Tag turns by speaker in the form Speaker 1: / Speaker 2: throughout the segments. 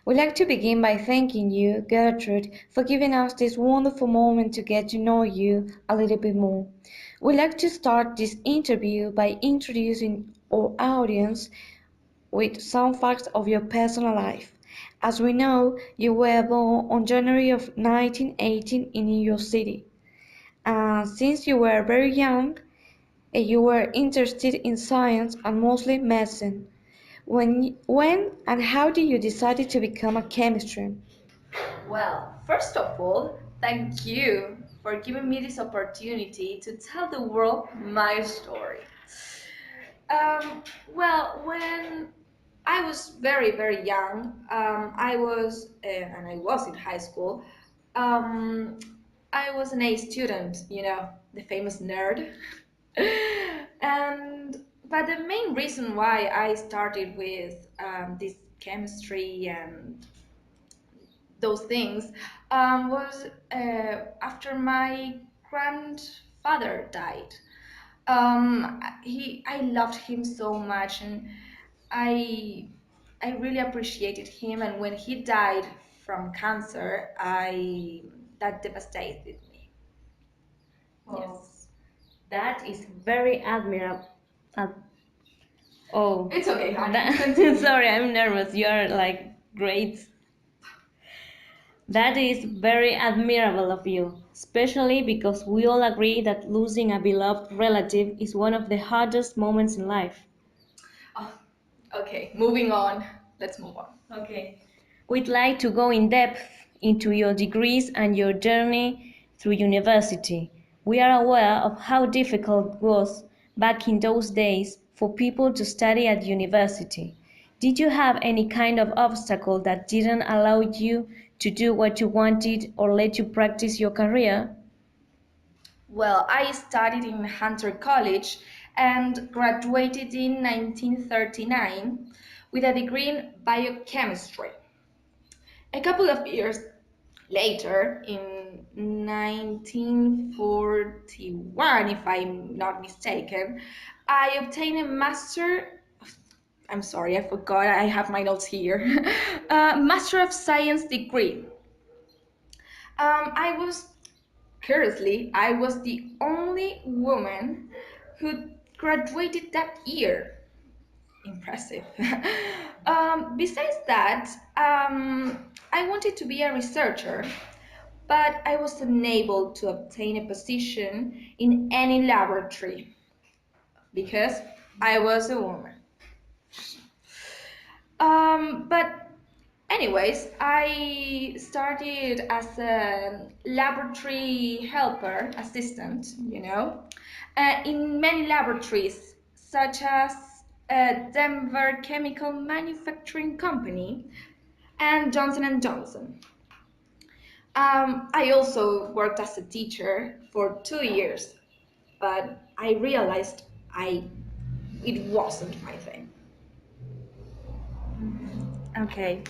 Speaker 1: We'd like to begin by thanking you, Gertrude, for giving us this wonderful moment to get to know you a little bit more. We'd like to start this interview by introducing our audience with some facts of your personal life. As we know, you were born on January of 1918 in New York City. And since you were very young, you were interested in science and mostly medicine. When and how did you decide to become a chemistry?
Speaker 2: Well, first of all, thank you for giving me this opportunity to tell the world my story. Um, when I was very, very young, and I was in high school, um, I was an A student, the famous nerd. and but the main reason why I started with this chemistry and those things was after my grandfather died. I loved him so much, and I I really appreciated him. And when he died from cancer, I that devastated me.
Speaker 1: Oh,
Speaker 2: Yes.
Speaker 1: that is very admirable. Oh,
Speaker 2: It's okay, honey.
Speaker 1: that, sorry, I'm nervous. You are like great. That is very admirable of you, especially because we all agree that losing a beloved relative is one of the hardest moments in life.
Speaker 2: Oh, okay, moving on. Let's move on.
Speaker 1: Okay. We'd like to go in depth into your degrees and your journey through university. We are aware of how difficult it was back in those days for people to study at university. Did you have any kind of obstacle that didn't allow you to do what you wanted or let you practice your career?
Speaker 2: Well, I studied in Hunter College and graduated in 1939 with a degree in biochemistry. A couple of years later, in 1941, if I'm not mistaken, I obtained a master. I'm sorry, I forgot. I have my notes here. Master of Science degree. I was Curiously, I was the only woman who graduated that year. Impressive. Besides that, I wanted to be a researcher, but I was unable to obtain a position in any laboratory because I was a woman. But anyways, I started as a laboratory helper assistant, in many laboratories, such as Denver Chemical Manufacturing Company and Johnson and Johnson. I also worked as a teacher for 2 years, but I realized I it wasn't my thing.
Speaker 3: Okay.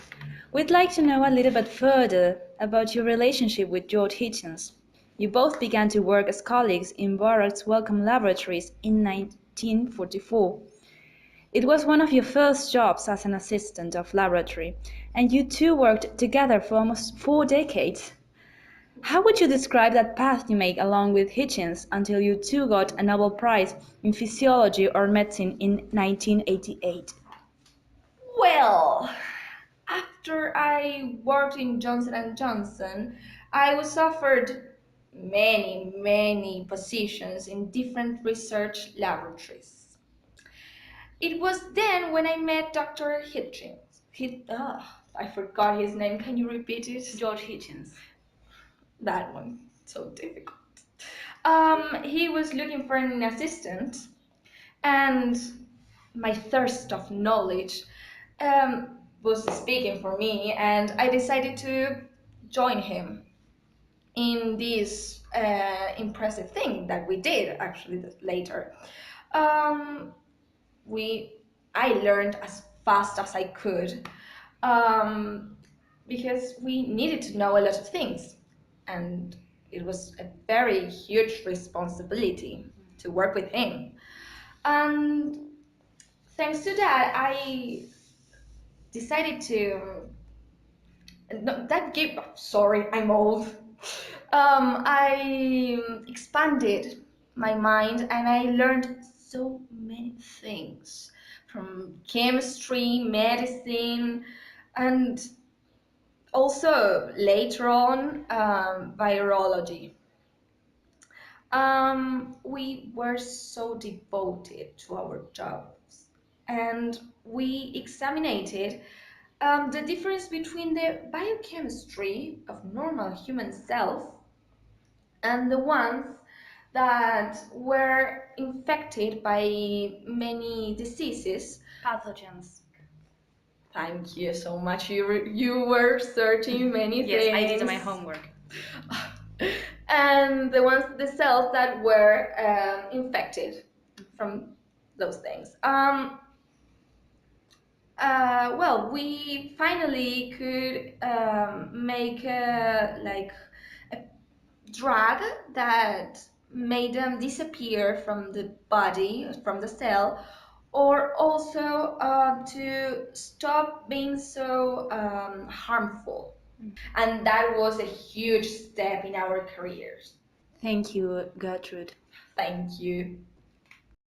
Speaker 3: We'd like to know a little bit further about your relationship with George Hitchings. You both began to work as colleagues in Barack's Wellcome Laboratories in 1944. It was one of your first jobs as an assistant of laboratory, and you two worked together for almost 4 decades. How would you describe that path you made along with Hitchens until you two got a Nobel Prize in Physiology or Medicine in 1988?
Speaker 2: Well, after I worked in Johnson and Johnson, I was offered many, many positions in different research laboratories. It was then when I met Dr. Hitchings. I forgot his name. Can you repeat it?
Speaker 3: George Hitchens.
Speaker 2: That one. So difficult. He was looking for an assistant, and my thirst of knowledge was speaking for me, and I decided to join him in this impressive thing that we did actually later. Um, we I learned as fast as I could um, because we needed to know a lot of things, and it was a very huge responsibility to work with him. And thanks to that, I decided to No, that gave. Sorry, I'm old. I expanded my mind and I learned so many things from chemistry, medicine, and also later on virology. We were so devoted to our jobs and we examined the difference between the biochemistry of normal human cells and the ones that were infected by many diseases.
Speaker 3: Pathogens.
Speaker 2: Thank you so much. You were searching many
Speaker 3: Yes,
Speaker 2: things.
Speaker 3: I did my homework.
Speaker 2: And the cells that were infected from those things. Well, we finally could make a drug that made them disappear from the body, from the cell, or also to stop being so harmful. And that was a huge step in our careers.
Speaker 3: Thank you, Gertrude.
Speaker 2: Thank you.